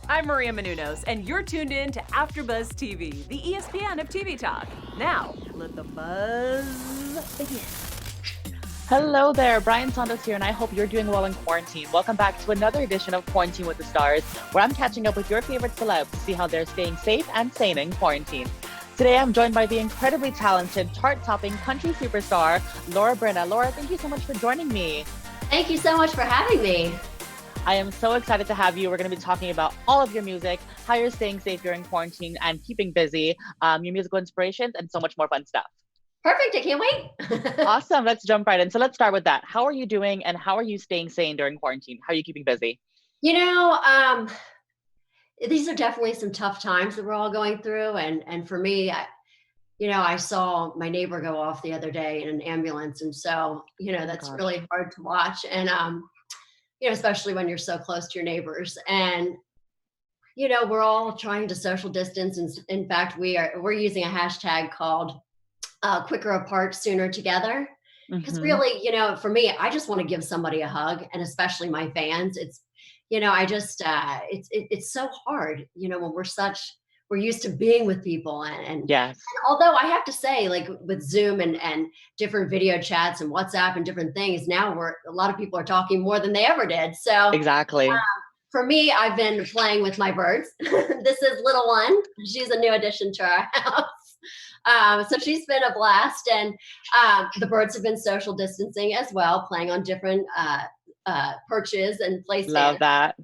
I'm Maria Menounos, and you're tuned in to AfterBuzz TV, the ESPN of TV talk. Now, let the buzz begin. Hello there, Brian Santos here, and I hope you're doing well in quarantine. Welcome back to another edition of Quarantine with the Stars, where I'm catching up with your favorite celebs to see how they're staying safe and sane in quarantine. Today, I'm joined by the incredibly talented, chart-topping country superstar, Bryna. Laura, thank you so much for joining me. Thank you so much for having me. I am so excited to have you. We're going to be talking about all of your music, how you're staying safe during quarantine and keeping busy, your musical inspirations, and so much more fun stuff. Perfect. I can't wait. Awesome. Let's jump right in. So let's start with that. How are you doing and how are you staying sane during quarantine? How are you keeping busy? These are definitely some tough times that we're all going through. And for me, I saw my neighbor go off the other day in an ambulance. And so, that's really hard to watch. And, especially when you're so close to your neighbors. And, we're all trying to social distance. And in fact, we're using a hashtag called quicker apart, sooner together. Because really, for me, I just want to give somebody a hug, and especially my fans. It's, it's so hard, when we're used to being with people. And yes. And although I have to say, like with Zoom and different video chats and WhatsApp and different things, now a lot of people are talking more than they ever did. So exactly. For me, I've been playing with my birds. This is little one. She's a new addition to our house. So she's been a blast. And the birds have been social distancing as well, playing on different perches and places. Love that.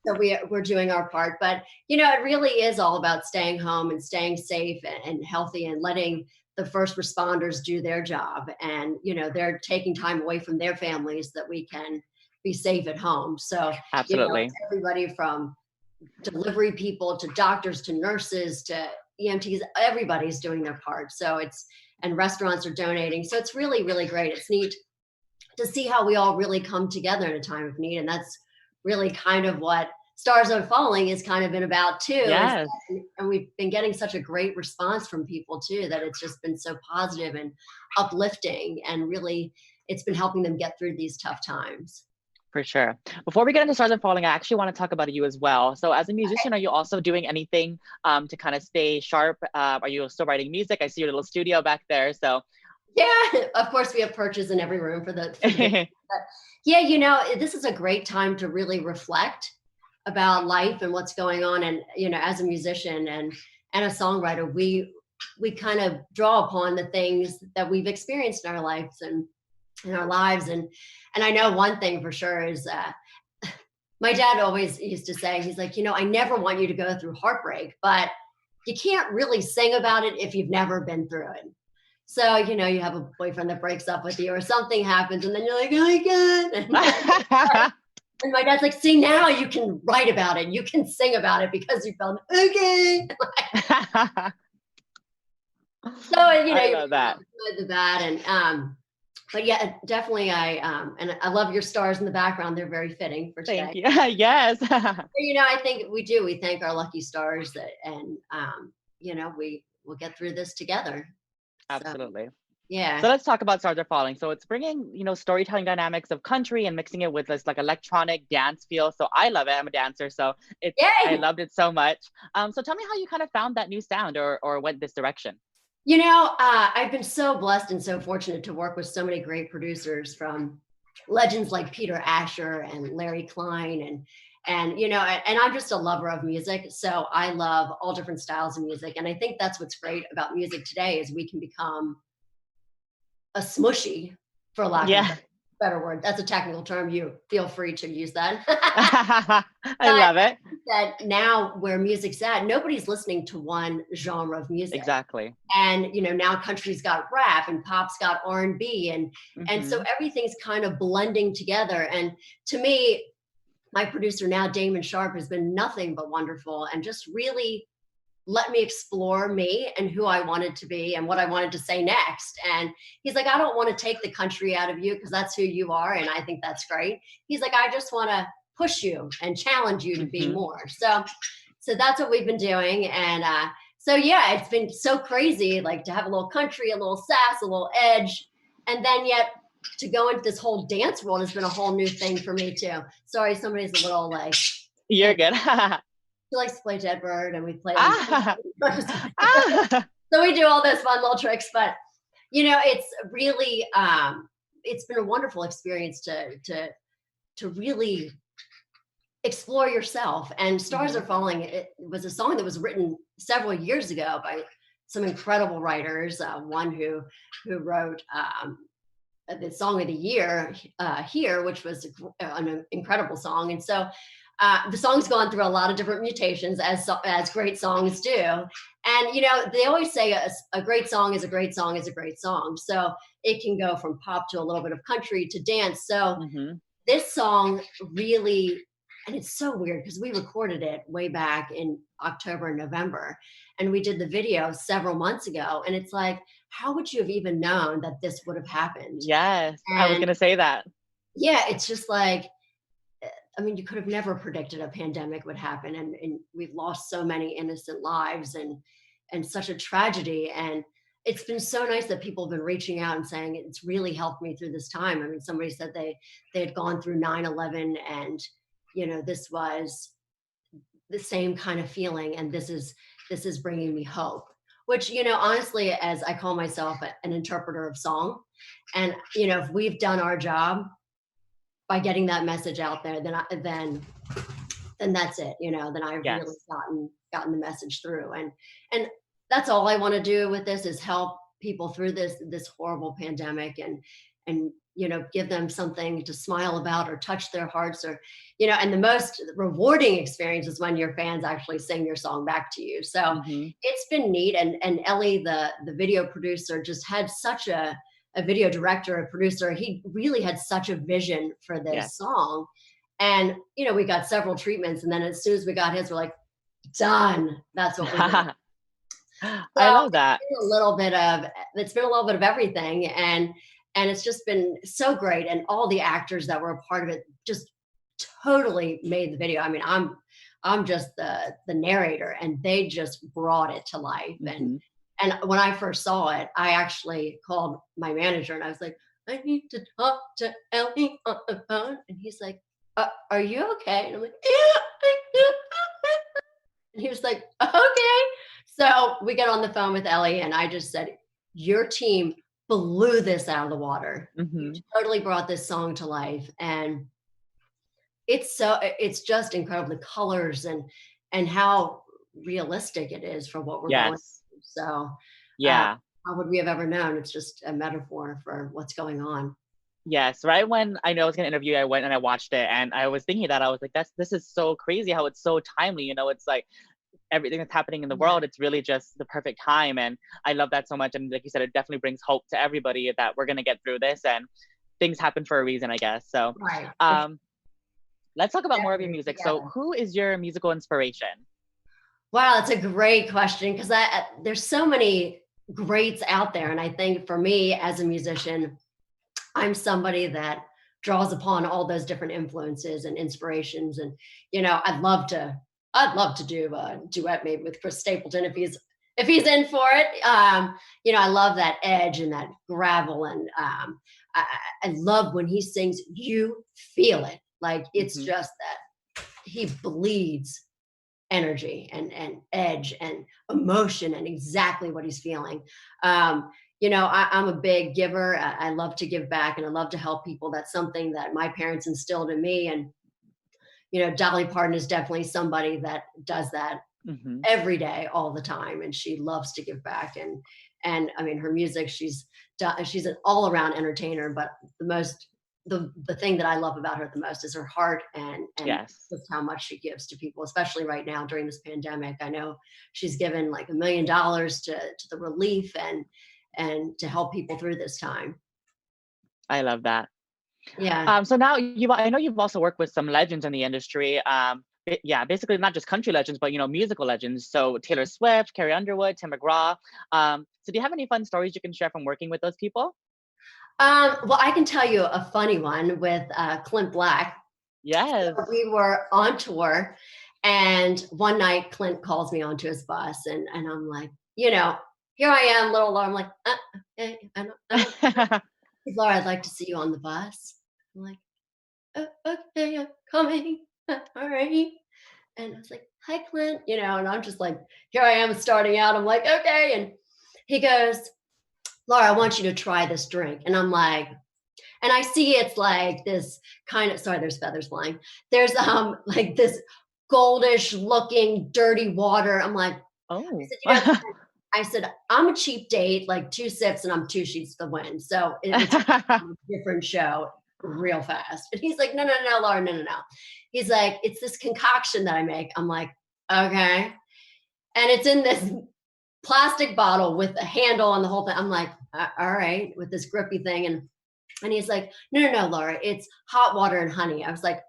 So we're doing our part. But, it really is all about staying home and staying safe and healthy and letting the first responders do their job. And, they're taking time away from their families that we can be safe at home. So absolutely, everybody from delivery people to doctors to nurses to EMTs, everybody's doing their part. So and restaurants are donating. So it's really, really great. It's neat to see how we all really come together in a time of need. And that's really kind of what Stars Are Falling is kind of been about too. Yes. And we've been getting such a great response from people too, that it's just been so positive and uplifting, and really it's been helping them get through these tough times. For sure. Before we get into Stars Are Falling, I actually want to talk about you as well. So as a musician, are you also doing anything to kind of stay sharp? Are you still writing music? I see your little studio back there. So yeah, of course we have perches in every room for the but yeah, this is a great time to really reflect about life and what's going on. And, as a musician and a songwriter, we kind of draw upon the things that we've experienced in our lives and in our lives. And I know one thing for sure is my dad always used to say, he's like, I never want you to go through heartbreak, but you can't really sing about it if you've never been through it. So, you have a boyfriend that breaks up with you or something happens and then you're like, oh my God. And my dad's like, see, now you can write about it. You can sing about it because you felt okay. So, I love that. The bad. And, but yeah, definitely and I love your stars in the background. They're very fitting for today. Thank you. Yes. I think we do. We thank our lucky stars and we'll get through this together. Absolutely. So, yeah. So let's talk about Stars Are Falling. So it's bringing, storytelling dynamics of country and mixing it with this like electronic dance feel. So I love it. I'm a dancer. So I loved it so much. So tell me how you kind of found that new sound or went this direction. I've been so blessed and so fortunate to work with so many great producers, from legends like Peter Asher and Larry Klein and I'm just a lover of music. So I love all different styles of music. And I think that's what's great about music today is we can become a smushy, for lack of a better word. That's a technical term. You feel free to use that. I love it. That now where music's at, nobody's listening to one genre of music. Exactly. And now country's got rap and pop's got R&B and so everything's kind of blending together. And to me, my producer now, Damon Sharpe, has been nothing but wonderful and just really let me explore me and who I wanted to be and what I wanted to say next. And he's like, I don't want to take the country out of you because that's who you are. And I think that's great. He's like, I just want to push you and challenge you to be more. So that's what we've been doing. And so, yeah, it's been so crazy, like to have a little country, a little sass, a little edge. And then yet to go into this whole dance world has been a whole new thing for me too. Sorry, somebody's a little like. You're good. She likes to play Dead Bird, and we play like Ah, ah. so we do all those fun little tricks. But it's really it's been a wonderful experience to really explore yourself. And Stars Are Mhm. Falling, it was a song that was written several years ago by some incredible writers. One who wrote the song of the year here, which was an incredible song. And so the song's gone through a lot of different mutations, as great songs do. And they always say a great song is a great song is a great song. So it can go from pop to a little bit of country to dance. So Mhm. this song really, and it's so weird because we recorded it way back in October and November, and we did the video several months ago. And it's like, how would you have even known that this would have happened? Yes, I was And gonna say that. yeah, it's just like, I mean, you could have never predicted a pandemic would happen, and we've lost so many innocent lives, and such a tragedy. And it's been so nice that people have been reaching out and saying it's really helped me through this time. I mean, somebody said they had gone through 9/11, and this was the same kind of feeling, and this is bringing me hope. Which honestly, as I call myself an interpreter of song, and if we've done our job by getting that message out there, then that's it. Then I've really Yes. gotten the message through. And that's all I want to do with this, is help people through this horrible pandemic, and give them something to smile about or touch their hearts, or and the most rewarding experience is when your fans actually sing your song back to you. So Mhm. it's been neat. And Ellie, the video producer, just had such a video director, a producer. He really had such a vision for this Yes. song. And we got several treatments, and then as soon as we got his, we're like, done. That's what we want. I So love that. it's been a little bit of everything. And it's just been so great. And all the actors that were a part of it just totally made the video. I mean, I'm just the narrator, and they just brought it to life. and Mhm. and when I first saw it, I actually called my manager, and I was like, I need to talk to Ellie on the phone. And he's like, are you okay? And I'm like, yeah, and he was like, okay. So we get on the phone with Ellie, and I just said, your team blew this out of the water. You Mhm. totally brought this song to life. And it's just incredible, the colors, and how realistic it is for what we're going Yes. through. So uh, Yeah. how would we have ever known? It's just a metaphor for what's going on. Yes. Right when I know I was gonna interview you, I went and I watched it, and I was thinking that I was like, this is so crazy how it's so timely. It's like everything that's happening in the Yeah. world, it's really just the perfect time. And I love that so much. And like you said, it definitely brings hope to everybody that we're gonna get through this, and things happen for a reason, I guess. So Right. It's um let's talk about more of your definitely music. So together. who is your musical inspiration? Wow, that's a great question, because there's so many greats out there. And I think for me as a musician, I'm somebody that draws upon all those different influences and inspirations. And I'd love to do a duet maybe with Chris Stapleton, if he's in for it. I love that edge and that gravel. And I love when he sings, you feel it. Like, it's Hmm. just that he bleeds energy and edge and emotion and exactly what he's feeling. I'm a big giver. I love to give back, and I love to help people. That's something that my parents instilled in me. And Dolly Parton is definitely somebody that does that Hmm. every day, all the time, and she loves to give back. And I mean, her music, she's an all around entertainer. But the thing that I love about her the most is her heart, and Yes. just how much she gives to people, especially right now during this pandemic. I know she's given like $1 million to the relief, and to help people through this time. I love that. Yeah. So now I know you've also worked with some legends in the industry. Yeah, basically not just country legends, but musical legends. So Taylor Swift, Carrie Underwood, Tim McGraw. So do you have any fun stories you can share from working with those people? Well, I can tell you a funny one with Clint Black. So Yes. we were on tour, and one night Clint calls me onto his bus, and I'm like, here I am, little Laura. I'm like, okay, I don't. He's, Laura, I'd like to see you on the bus. I'm like, okay, I'm coming. All right. And I was like, hi, Clint, and I'm just like, here I am starting out. I'm like, okay. And he goes, Laura, I want you to try this drink. And I'm like, and I see it's like this kind of, sorry, there's feathers flying. There's like this goldish looking dirty water. I'm like, I Oh. said, I said, I'm a cheap date, like 2 sips and I'm 2 sheets to the wind. So it's a different show real fast. And he's like, no, Laura, no. He's like, it's this concoction that I make. I'm like, okay. And it's in this plastic bottle with a handle and the whole thing. I'm like, all right, with this grippy thing. And he's like, no, Laura, it's hot water and honey. I was like,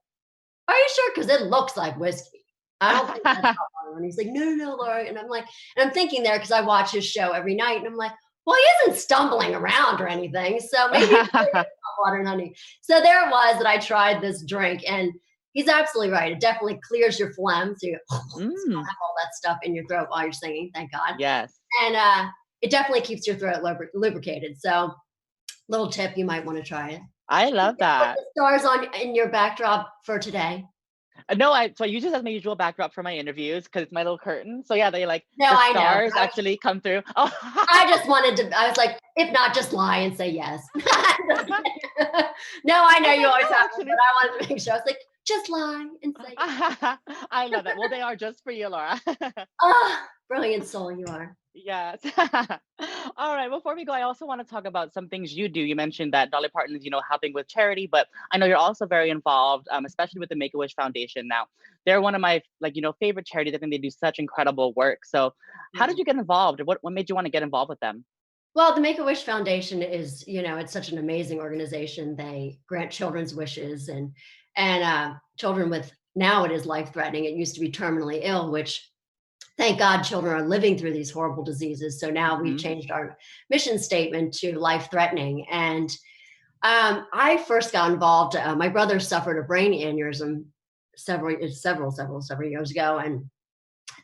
are you sure? Because it looks like whiskey. I don't think that's hot water. And he's like, no, Laura. And I'm like, and I'm thinking there because I watch his show every night. And I'm like, well, he isn't stumbling around or anything. So maybe it's hot water and honey. So there it was that I tried this drink. And he's absolutely right. It definitely clears your phlegm. So you don't have all that stuff in your throat while you're singing. Thank God. Yes. And it definitely keeps your throat lubricated. So little tip, you might want to try it. I love that. Put the stars in your backdrop for today. No, so I use this as my usual backdrop for my interviews because it's my little curtain. So yeah, they the I know. stars actually come through. Oh. I just wanted to. I was like, if not, just lie and say yes. No, I know you always have to, but I wanted to make sure. I was like, just lie and say yes. I love that. Well, they are just for you, Laura. Oh, brilliant soul you are. Yes. All right. Before we go, I also want to talk about some things you do. You mentioned that Dolly Parton is, helping with charity, but I know you're also very involved, especially with the Make-A-Wish Foundation. Now, they're one of my favorite charities. I think they do such incredible work. So, how did you get involved? What made you want to get involved with them? Well, the Make-A-Wish Foundation is, it's such an amazing organization. They grant children's wishes and children with, now it is life-threatening. It used to be terminally ill, which thank God children are living through these horrible diseases. So now we've changed our mission statement to life-threatening. And I first got involved. My brother suffered a brain aneurysm several years ago,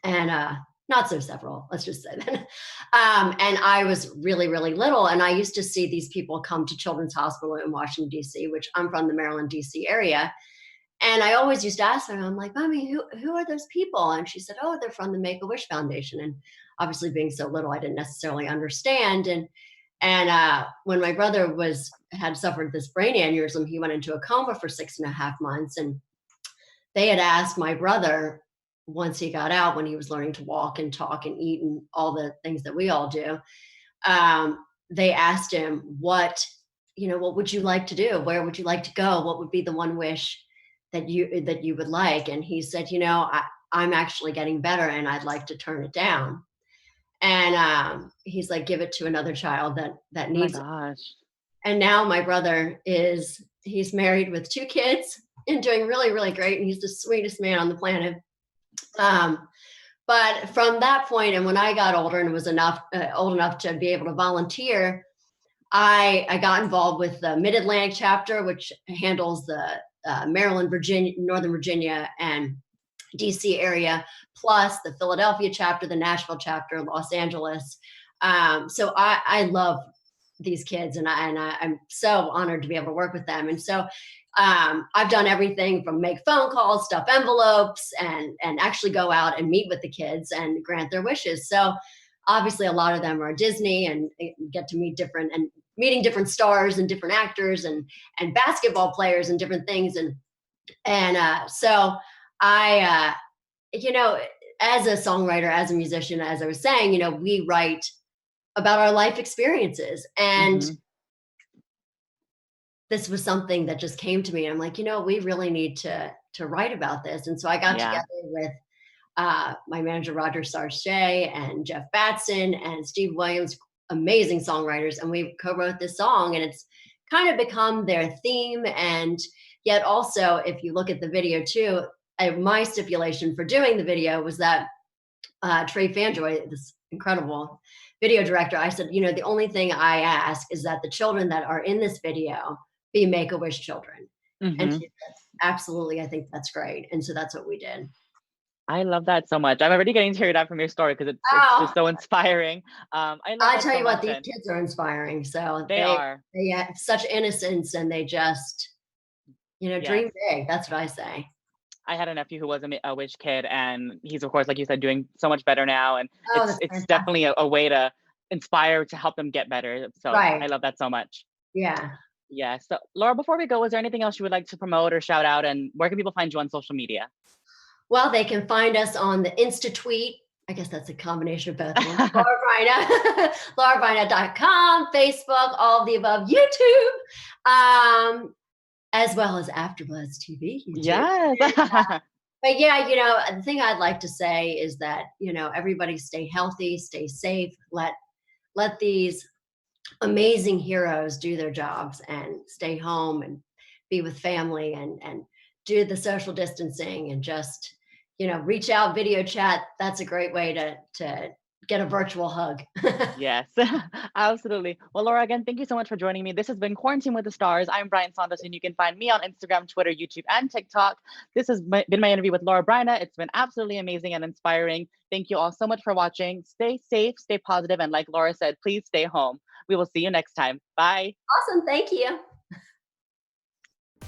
and not so several. Let's just say that. And I was really, really little, and I used to see these people come to Children's Hospital in Washington D.C., which I'm from the Maryland D.C. area. And I always used to ask her, I'm like, Mommy, who are those people? And she said, oh, they're from the Make-A-Wish Foundation. And obviously being so little, I didn't necessarily understand. And when my brother had suffered this brain aneurysm, he went into a coma for 6.5 months. And they had asked my brother, once he got out, when he was learning to walk and talk and eat and all the things that we all do, they asked him, what would you like to do? Where would you like to go? What would be the one wish that you would like? And he said, I'm actually getting better and I'd like to turn it down. And he's like, give it to another child that needs it. And now my brother he's married with 2 kids and doing really, really great. And he's the sweetest man on the planet. But from that point, and when I got older and was old enough to be able to volunteer, I got involved with the Mid-Atlantic chapter, which handles the Maryland, Virginia, Northern Virginia, and DC area, plus the Philadelphia chapter, the Nashville chapter, Los Angeles. So I love these kids, and I'm so honored to be able to work with them. And so I've done everything from make phone calls, stuff envelopes, and actually go out and meet with the kids and grant their wishes. So obviously a lot of them are Disney and get to meeting different stars and different actors and basketball players and different things. And so I, as a songwriter, as a musician, as I was saying, we write about our life experiences. And this was something that just came to me. I'm like, we really need to write about this. And so I got together with my manager, Roger Sarche, and Jeff Batson and Steve Williams, amazing songwriters. And we co-wrote this song, and it's kind of become their theme. And yet also, if you look at the video too, my stipulation for doing the video was that Trey Fanjoy, this incredible video director, I said, the only thing I ask is that the children that are in this video be Make-A-Wish children. And she said, absolutely, I think that's great. And so that's what we did. I love that so much. I'm already getting teared up from your story because it's just so inspiring. I tell you what, these kids are inspiring. So they have such innocence, and they just, dream big. That's what I say. I had a nephew who was a Wish kid, and he's, of course, like you said, doing so much better now. And Oh, that's it's fantastic. definitely a way to inspire, to help them get better. So Right. I love that so much. Yeah. Yeah. So Laura, before we go, is there anything else you would like to promote or shout out? And where can people find you on social media? Well, they can find us on the Insta tweet. I guess that's a combination of both of them. Laura Bryna, laurabryna.com, Facebook, all of the above, YouTube, as well as AfterBuzz TV. YouTube. Yes. But yeah, the thing I'd like to say is that, everybody stay healthy, stay safe, let these amazing heroes do their jobs and stay home and be with family and do the social distancing and just reach out, video chat. That's a great way to get a virtual hug. Yes, absolutely. Well, Laura, again, thank you so much for joining me. This has been Quarantine with the Stars. I'm Brian Santos, and you can find me on Instagram, Twitter, YouTube, and TikTok. This has been my interview with Laura Bryna. It's been absolutely amazing and inspiring. Thank you all so much for watching. Stay safe, stay positive, and like Laura said, please stay home. We will see you next time. Bye. Awesome. Thank you.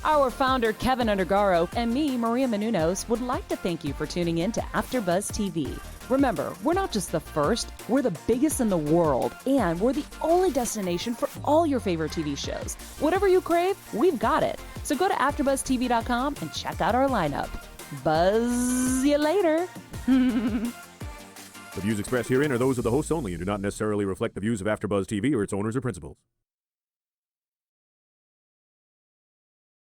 Our founder, Kevin Undergaro, and me, Maria Menounos, would like to thank you for tuning in to AfterBuzz TV. Remember, we're not just the first, we're the biggest in the world, and we're the only destination for all your favorite TV shows. Whatever you crave, we've got it. So go to AfterBuzzTV.com and check out our lineup. Buzz you later. The views expressed herein are those of the hosts only and do not necessarily reflect the views of AfterBuzz TV or its owners or principals.